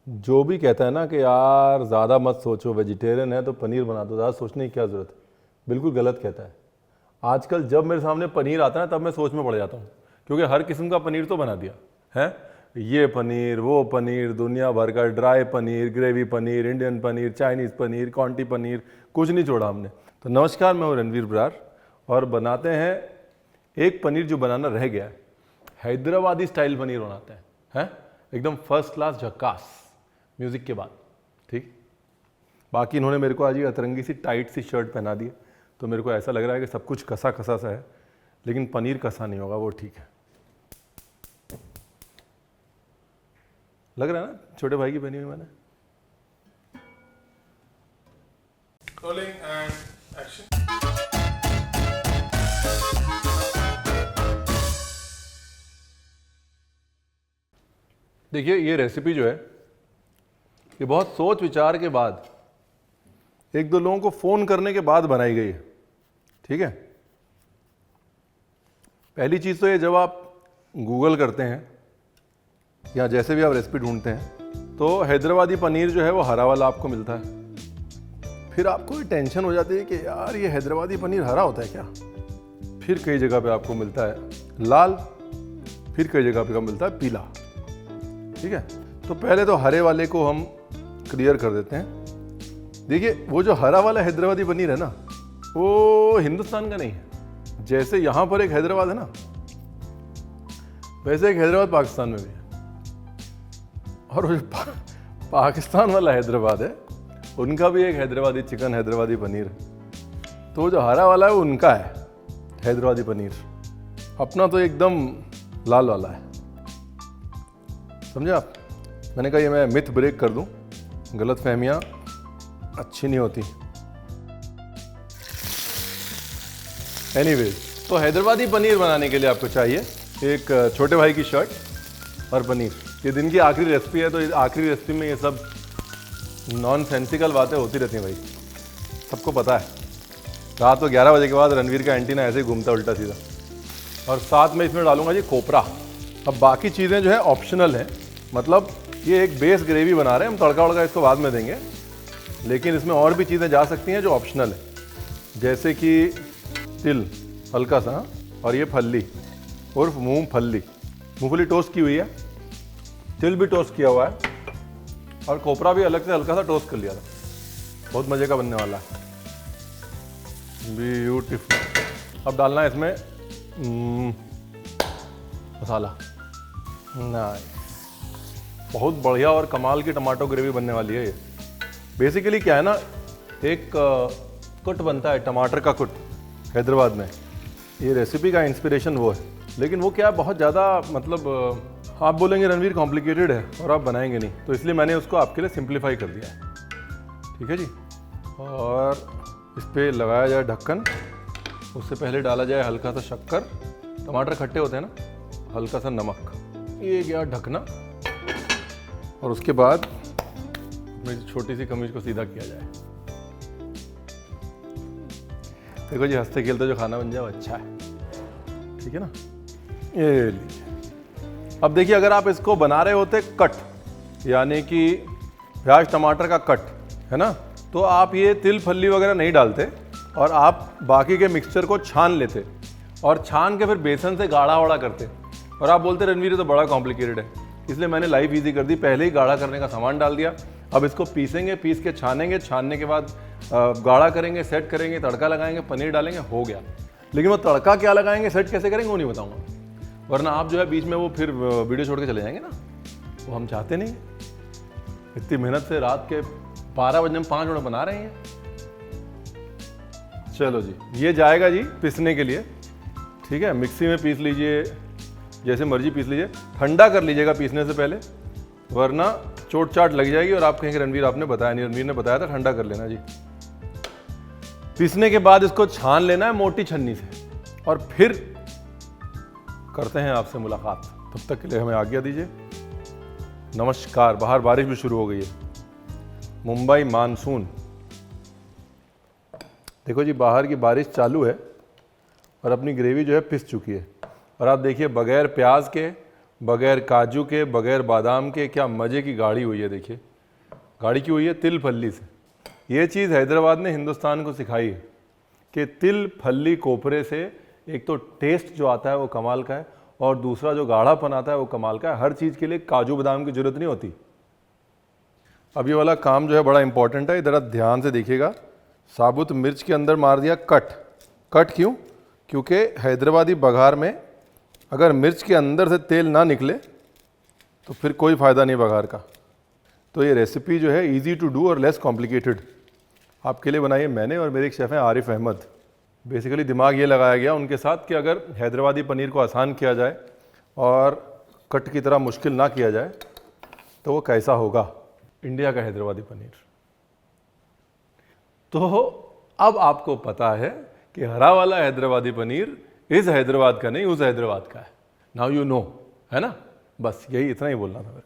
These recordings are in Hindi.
जो भी कहता है ना कि यार ज़्यादा मत सोचो, वेजिटेरियन है तो पनीर बना दो, ज़्यादा सोचने की क्या ज़रूरत है, बिल्कुल गलत कहता है। आजकल जब मेरे सामने पनीर आता है ना तब मैं सोच में पड़ जाता हूँ, क्योंकि हर किस्म का पनीर तो बना दिया है। ये पनीर, वो पनीर, दुनिया भर का dry paneer, gravy paneer, Indian paneer, Chinese paneer, conti paneer, कुछ नहीं छोड़ा हमने। तो नमस्कार, मैं हूँ रणवीर बरार और बनाते हैं एक पनीर जो बनाना रह गया है। हैदराबादी स्टाइल पनीर बनाते हैं एकदम फर्स्ट क्लास, झक्कास, म्यूज़िक के बाद। ठीक, बाकी इन्होंने मेरे को आज ये अतरंगी सी टाइट सी शर्ट पहना दी है, तो मेरे को ऐसा लग रहा है कि सब कुछ कसा कसा सा है, लेकिन पनीर कसा नहीं होगा, वो ठीक है। लग रहा है ना छोटे भाई की पहनी हुई मैंने। Rolling and action. देखिए, ये रेसिपी जो है ये बहुत सोच विचार के बाद, एक दो लोगों को फ़ोन करने के बाद बनाई गई है। ठीक है, पहली चीज़ तो ये, जब आप गूगल करते हैं या जैसे भी आप रेसिपी ढूंढते हैं तो हैदराबादी पनीर जो है वो हरा वाला आपको मिलता है। फिर आपको ये टेंशन हो जाती है कि यार ये हैदराबादी पनीर हरा होता है क्या। फिर कई जगह पे आपको मिलता है लाल, फिर कई जगह पे मिलता है पीला। ठीक है, तो पहले तो हरे वाले को हम क्लियर कर देते हैं। देखिए, वो जो हरा वाला हैदराबादी पनीर है ना, वो हिंदुस्तान का नहीं है। जैसे यहाँ पर एक हैदराबाद है ना, वैसे एक हैदराबाद पाकिस्तान में भी है। और वो जो पाकिस्तान वाला हैदराबाद है, उनका भी एक हैदराबादी चिकन, हैदराबादी पनीर है। तो जो हरा वाला है वो उनका है हैदराबादी पनीर, अपना तो एकदम लाल वाला है। समझे आप? मैंने कहा ये मैं मिथ ब्रेक कर दूं, गलत फहमियाँ अच्छी नहीं होती। एनीवेज, तो हैदराबादी पनीर बनाने के लिए आपको चाहिए एक छोटे भाई की शर्ट और पनीर। ये दिन की आखिरी रेसिपी है, तो इस आखिरी रेसिपी में ये सब नॉन सेंसिकल बातें होती रहती हैं भाई, सबको पता है। रात को 11 बजे के बाद रणवीर का एंटीना ऐसे ही घूमता उल्टा सीधा। और साथ में इसमें डालूंगा जी कोपरा। अब बाकी चीज़ें जो है ऑप्शनल हैं, मतलब ये एक बेस ग्रेवी बना रहे हैं हम, तड़का वड़का इसको बाद में देंगे, लेकिन इसमें और भी चीज़ें जा सकती हैं जो ऑप्शनल है, जैसे कि तिल हल्का सा, और ये फल्ली उर्फ मूंगफली, मूंगफली टोस्ट की हुई है, तिल भी टोस्ट किया हुआ है, और कोपरा भी अलग से हल्का सा टोस्ट कर लिया था। बहुत मज़े का बनने वाला है, ब्यूटीफुल। अब डालना है इसमें मसाला। नाइस, बहुत बढ़िया और कमाल की टमाटो ग्रेवी बनने वाली है ये। बेसिकली क्या है ना, एक कुट बनता है टमाटर का कुट हैदराबाद में। ये रेसिपी का इंस्पिरेशन वो है, लेकिन वो क्या बहुत ज़्यादा, मतलब आप बोलेंगे रणवीर कॉम्प्लिकेटेड है और आप बनाएंगे नहीं, तो इसलिए मैंने उसको आपके लिए सिंप्लीफाई कर दिया है। ठीक है जी, और इस पर लगाया जाए ढक्कन। उससे पहले डाला जाए हल्का सा शक्कर, टमाटर खट्टे होते हैं ना, हल्का सा नमक, ये गया ढकना। और उसके बाद मेरी छोटी सी कमीज को सीधा किया जाए। देखो जी, हंसते खेलते जो खाना बन जाए वो अच्छा है। ठीक है ना, ये लीजिए। अब देखिए, अगर आप इसको बना रहे होते कट, यानी कि प्याज टमाटर का कट, है ना, तो आप ये तिल फल्ली वगैरह नहीं डालते और आप बाकी के मिक्सचर को छान लेते और छान के फिर बेसन से गाढ़ा वाढ़ा करते, और आप बोलते रणवीर ये तो बड़ा कॉम्प्लिकेटेड है। इसलिए मैंने लाइफ इजी कर दी, पहले ही गाढ़ा करने का सामान डाल दिया। अब इसको पीसेंगे, पीस के छानेंगे, छानने के बाद गाढ़ा करेंगे, सेट करेंगे, तड़का लगाएंगे, पनीर डालेंगे, हो गया। लेकिन वो तड़का क्या लगाएंगे, सेट कैसे करेंगे, वो नहीं बताऊंगा, वरना आप जो है बीच में वो फिर वीडियो छोड़ के चले जाएंगे ना, वो हम चाहते नहीं। इतनी मेहनत से रात के 12 बजे हम 5 मिनट बना रहे हैं। चलो जी, ये जाएगा जी पीसने के लिए। ठीक है, मिक्सी में पीस लीजिए, जैसे मर्जी पीस लीजिए, ठंडा कर लीजिएगा पीसने से पहले, वरना चोट चाट लग जाएगी और आप कहेंगे रणवीर आपने बताया नहीं। रणवीर ने बताया था ठंडा कर लेना जी। पीसने के बाद इसको छान लेना है मोटी छन्नी से, और फिर करते हैं आपसे मुलाकात। तब तक के लिए हमें आज्ञा दीजिए। नमस्कार। बाहर बारिश भी शुरू हो गई है, मुंबई मानसून। देखो जी, बाहर की बारिश चालू है और अपनी ग्रेवी जो है पिस चुकी है। और आप देखिए, बगैर प्याज के बगैर काजू के, बगैर बादाम के, क्या मज़े की गाढ़ी हुई है। देखिए गाढ़ी की हुई है तिल फल्ली से। ये चीज़ हैदराबाद ने हिंदुस्तान को सिखाई है कि तिल फल्ली कोपरे से एक तो टेस्ट जो आता है वो कमाल का है, और दूसरा जो गाढ़ापन आता है वो कमाल का है। हर चीज़ के लिए काजू बादाम की ज़रूरत नहीं होती। अब ये वाला काम जो है बड़ा इंपॉर्टेंट है, इधर आप ध्यान से देखिएगा। साबुत मिर्च के अंदर मार दिया कट। कट क्यों? क्योंकि हैदराबादी बघार में अगर मिर्च के अंदर से तेल ना निकले तो फिर कोई फ़ायदा नहीं बघार का। तो ये रेसिपी जो है इजी टू डू और लेस कॉम्प्लिकेटेड आपके लिए बनाई है मैंने, और मेरे एक शेफ़ हैं आरिफ अहमद। बेसिकली दिमाग ये लगाया गया उनके साथ कि अगर हैदराबादी पनीर को आसान किया जाए और कट की तरह मुश्किल ना किया जाए तो वो कैसा होगा इंडिया का हैदराबादी पनीर। तो अब आपको पता है कि हरा वाला हैदराबादी पनीर इस हैदराबाद का नहीं, उस हैदराबाद का है। नाउ यू नो, है ना। बस यही, इतना ही बोलना था मेरे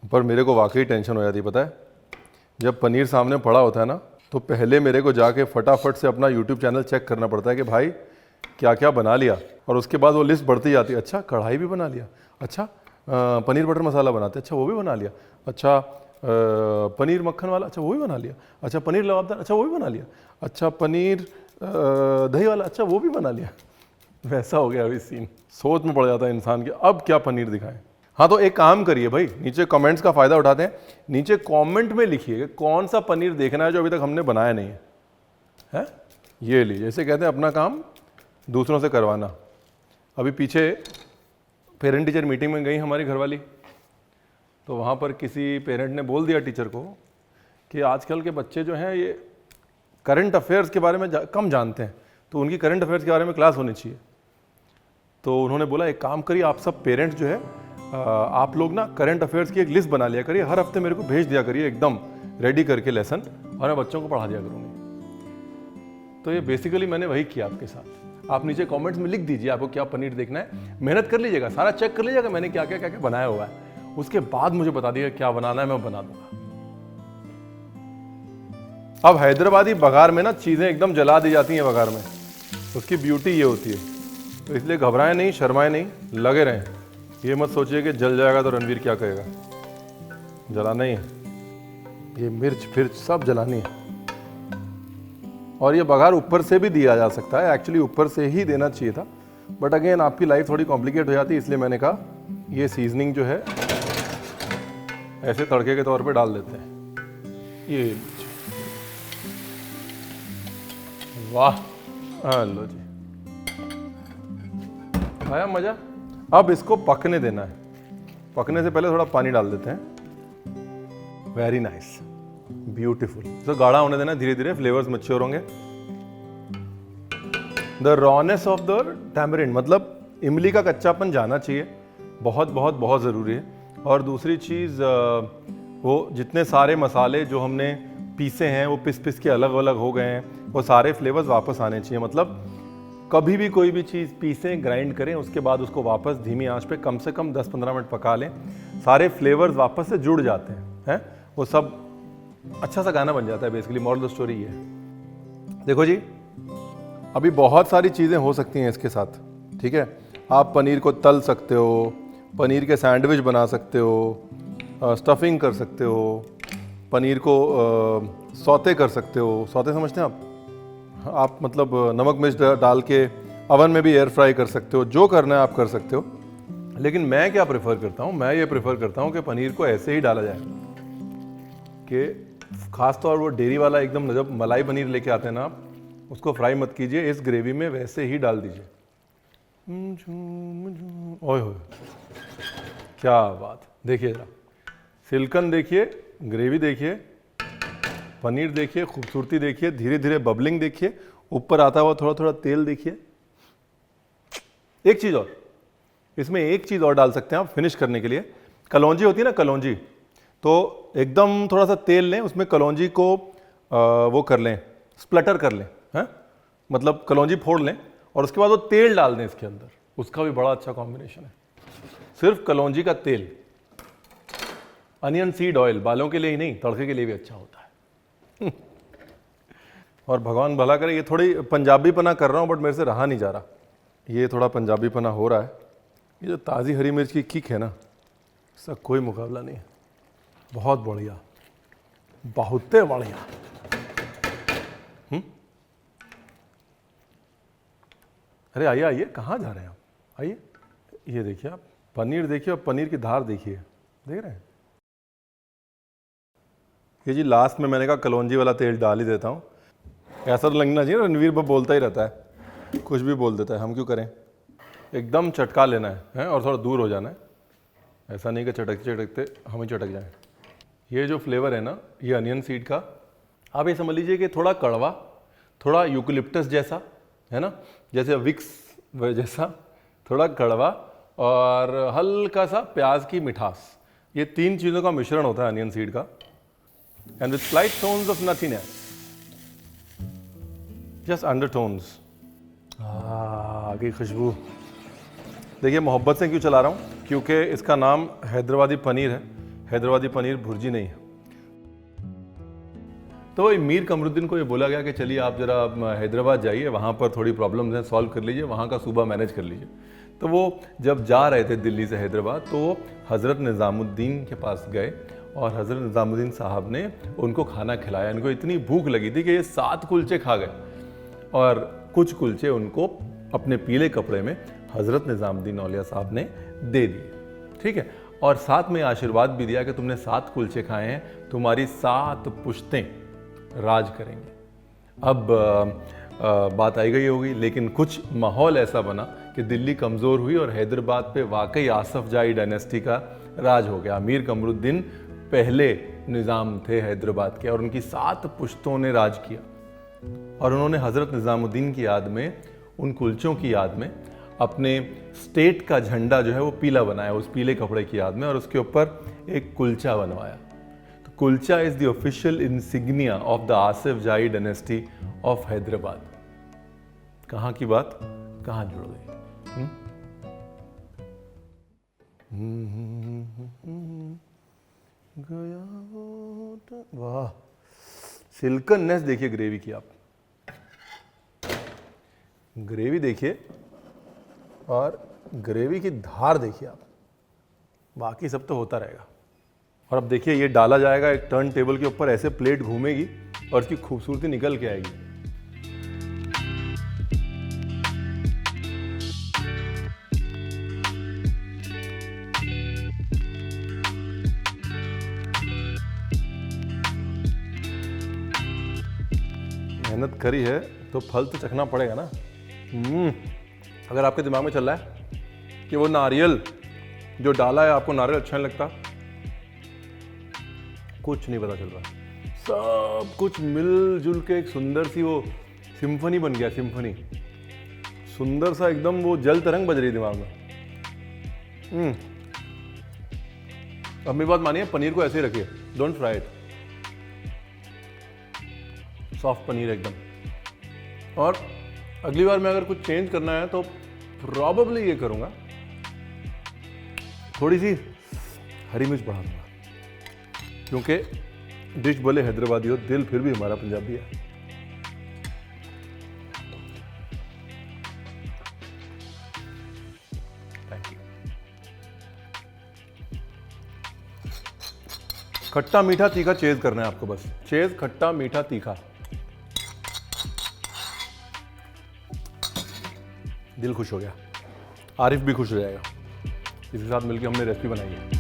को। पर मेरे को वाकई टेंशन हो जाती, पता है, जब पनीर सामने पड़ा होता है ना, तो पहले मेरे को जाके फटाफट से अपना यूट्यूब चैनल चेक करना पड़ता है कि भाई क्या क्या बना लिया, और उसके बाद वो लिस्ट बढ़ती जाती है। अच्छा कढ़ाई भी बना लिया, अच्छा पनीर बटर मसाला बनाते, अच्छा वो भी बना लिया, अच्छा पनीर मक्खन वाला, अच्छा वो भी बना लिया, अच्छा पनीर लबाबदार, अच्छा वो भी बना लिया, अच्छा पनीर दही वाला, अच्छा वो भी बना लिया। वैसा हो गया अभी सीन। सोच में पड़ जाता है इंसान कि अब क्या पनीर दिखाएं। हाँ तो एक काम करिए भाई, नीचे कमेंट्स का फ़ायदा उठाते हैं, नीचे कमेंट में लिखिए कि कौन सा पनीर देखना है जो अभी तक हमने बनाया नहीं है। हैं ये लीजिए, जैसे कहते हैं अपना काम दूसरों से करवाना। अभी पीछे पेरेंट टीचर मीटिंग में गई हमारी घरवाली, तो वहाँ पर किसी पेरेंट ने बोल दिया टीचर को कि आजकल के बच्चे जो हैं ये करंट अफेयर्स के बारे में कम जानते हैं, तो उनकी करंट अफेयर्स के बारे में क्लास होनी चाहिए। तो उन्होंने बोला एक काम करिए आप सब पेरेंट्स जो है आप लोग ना करंट अफेयर्स की एक लिस्ट बना लिया करिए, हर हफ्ते मेरे को भेज दिया करिए एकदम रेडी करके लेसन, और मैं बच्चों को पढ़ा दिया करूँगी। तो ये बेसिकली मैंने वही किया आपके साथ। आप नीचे कमेंट्स में लिख दीजिए आपको क्या पनीर देखना है, मेहनत कर लीजिएगा, सारा चेक कर लीजिएगा मैंने क्या क्या क्या क्या बनाया हुआ है, उसके बाद मुझे बता दीजिएगा क्या बनाना है, मैं बना दूंगा। अब हैदराबादी बघार में ना चीज़ें एकदम जला दी जाती हैं बघार में, उसकी ब्यूटी ये होती है। तो इसलिए घबराएं नहीं, शर्माएं नहीं, लगे रहें। ये मत सोचिए कि जल जाएगा तो रणवीर क्या कहेगा, जलाना ही है, ये मिर्च फिर्च सब जलानी है। और ये बघार ऊपर से भी दिया जा सकता है, एक्चुअली ऊपर से ही देना चाहिए था, बट अगेन आपकी लाइफ थोड़ी कॉम्प्लिकेट हो जाती है, इसलिए मैंने कहा ये सीजनिंग जो है ऐसे तड़के के तौर पे डाल देते हैं। ये वाह, लो जी, आया मजा। अब इसको पकने देना है, पकने से पहले थोड़ा पानी डाल देते हैं। Very nice, beautiful. तो गाढ़ा होने देना, धीरे धीरे फ्लेवर्स मैच्योर होंगे। The rawness of the tamarind, मतलब इमली का कच्चापन जाना चाहिए, बहुत बहुत बहुत ज़रूरी है। और दूसरी चीज़ वो जितने सारे मसाले जो हमने पीसे हैं वो पिस पिस के अलग अलग हो गए हैं, वो सारे फ्लेवर्स वापस आने चाहिए। मतलब कभी भी कोई भी चीज़ पीसें, ग्राइंड करें, उसके बाद उसको वापस धीमी आंच पे कम से कम 10-15 मिनट पका लें, सारे फ्लेवर्स वापस से जुड़ जाते हैं, वो सब अच्छा सा गाना बन जाता है। Basically moral of the story ये है। देखो जी, अभी बहुत सारी चीज़ें हो सकती हैं इसके साथ, ठीक है। आप पनीर को तल सकते हो, पनीर के सैंडविच बना सकते हो, स्टफिंग कर सकते हो, पनीर को सौते कर सकते हो। सौते समझते हैं आप मतलब नमक मिर्च डाल के अवन में भी एयर फ्राई कर सकते हो, जो करना है आप कर सकते हो। लेकिन मैं क्या प्रेफर करता हूँ, मैं ये प्रेफर करता हूँ कि पनीर को ऐसे ही डाला जाए, कि खासतौर वो डेयरी वाला एकदम जब मलाई पनीर लेके आते हैं ना आप, उसको फ्राई मत कीजिए, इस ग्रेवी में वैसे ही डाल दीजिए। ओए होए, क्या बात। देखिए जरा, सिल्कन देखिए, ग्रेवी देखिए, पनीर देखिए, खूबसूरती देखिए, धीरे धीरे बबलिंग देखिए, ऊपर आता हुआ थोड़ा थोड़ा तेल देखिए। एक चीज़ और, इसमें एक चीज़ और डाल सकते हैं आप फिनिश करने के लिए। कलौंजी होती है ना, कलौंजी, तो एकदम थोड़ा सा तेल लें, उसमें कलौंजी को वो कर लें, स्प्लटर कर लें, हैं, मतलब कलौंजी फोड़ लें, और उसके बाद वो तेल डाल दें इसके अंदर। उसका भी बड़ा अच्छा कॉम्बिनेशन है, सिर्फ कलौंजी का तेल। अनियन सीड ऑयल बालों के लिए ही नहीं, तड़के के लिए भी अच्छा होता है। और भगवान भला करे, ये थोड़ी पंजाबी पना कर रहा हूँ बट मेरे से रहा नहीं जा रहा, ये थोड़ा पंजाबी पना हो रहा है। ये जो ताज़ी हरी मिर्च की किक है ना, इसका कोई मुकाबला नहीं है। बहुत बढ़िया, बहुत बढ़िया। अरे आइए आइए, कहाँ जा रहे हैं आप? आइए, ये देखिए आप, पनीर देखिए और पनीर की धार देखिए, देख रहे हैं? ये जी लास्ट में मैंने कहा कलौंजी वाला तेल डाल ही देता हूँ। ऐसा तो लगना चाहिए, रणवीर बस बोलता ही रहता है, कुछ भी बोल देता है, हम क्यों करें। एकदम चटका लेना है और थोड़ा दूर हो जाना है, ऐसा नहीं कि चटकते चटकते हम ही चटक जाएं। ये जो फ्लेवर है ना, ये अनियन सीड का, आप ये समझ लीजिए कि थोड़ा कड़वा, थोड़ा यूकलिप्टस जैसा, है ना, जैसे विक्स जैसा, थोड़ा कड़वा और हल्का सा प्याज की मिठास। ये तीन चीज़ों का मिश्रण होता है अनियन सीड का। And with slight tones of nuttiness, just undertones. की खुशबू देखिए, मोहब्बत से क्यों चला रहा हूँ, क्योंकि इसका नाम हैदराबादी पनीर है, हैदराबादी पनीर भुर्जी नहीं है। तो मीर कमरुद्दीन को ये बोला गया कि चलिए आप ज़रा हैदराबाद जाइए, वहाँ पर थोड़ी प्रॉब्लम्स हैं, सॉल्व कर लीजिए, वहाँ का सूबा मैनेज कर लीजिए। तो वो जब जा रहे थे दिल्ली से हैदराबाद, तो हज़रत निज़ामुद्दीन के पास गए और हज़रत निज़ामुद्दीन साहब ने उनको खाना खिलाया। इनको इतनी भूख लगी थी कि ये 7 कुलचे खा गए और कुछ कुलचे उनको अपने पीले कपड़े में हज़रत निज़ामुद्दीन औलिया साहब ने दे दिए, ठीक है। और साथ में आशीर्वाद भी दिया कि तुमने 7 कुलचे खाए हैं, तुम्हारी 7 पुश्तें राज करेंगे। अब बात आई गई होगी, लेकिन कुछ माहौल ऐसा बना कि दिल्ली कमज़ोर हुई और हैदराबाद पे वाकई आसफ जाही डायनेस्टी का राज हो गया। मीर कमरुद्दीन पहले निज़ाम थे हैदराबाद के और उनकी 7 पुश्तों ने राज किया। और उन्होंने हज़रत निज़ामुद्दीन की याद में, उन कुलचों की याद में, अपने स्टेट का झंडा जो है वो पीला बनाया, उस पीले कपड़े की याद में, और उसके ऊपर एक कुलचा बनवाया। तो kulcha is the official insignia of the Asif जाही डायनेस्टी ऑफ हैदराबाद। कहाँ की बात कहाँ जुड़ गई। वाह, सिल्कननेस देखिए ग्रेवी की, आप ग्रेवी देखिए और ग्रेवी की धार देखिए आप, बाकी सब तो होता रहेगा। और अब देखिए ये डाला जाएगा एक टर्न टेबल के ऊपर, ऐसे प्लेट घूमेगी और इसकी खूबसूरती निकल के आएगी। मेहनत करी है तो फल तो चखना पड़ेगा ना। अगर आपके दिमाग में चल रहा है कि वो नारियल जो डाला है, आपको नारियल अच्छा नहीं लगता, कुछ नहीं पता चल रहा, सब कुछ मिलजुल के एक सुंदर सी वो सिम्फनी बन गया। सिम्फनी सुंदर सा एकदम, वो जल तरंग बज रही दिमाग में। अब मेरी बात मानिए, पनीर को ऐसे ही रखिए, don't fry it, soft paneer एकदम। और अगली बार मैं अगर कुछ चेंज करना है तो प्रॉबेबली ये करूंगा, थोड़ी सी हरी मिर्च बढ़ा दूंगा, क्योंकि डिश भले हैदराबादी हो, दिल फिर भी हमारा पंजाबी है। Thank you. खट्टा मीठा तीखा चेज करना है आपको, बस चेज खट्टा मीठा तीखा, दिल खुश हो गया, आरिफ भी खुश हो जाएगा। इसके साथ मिलकर हमने रेसिपी बनाई है।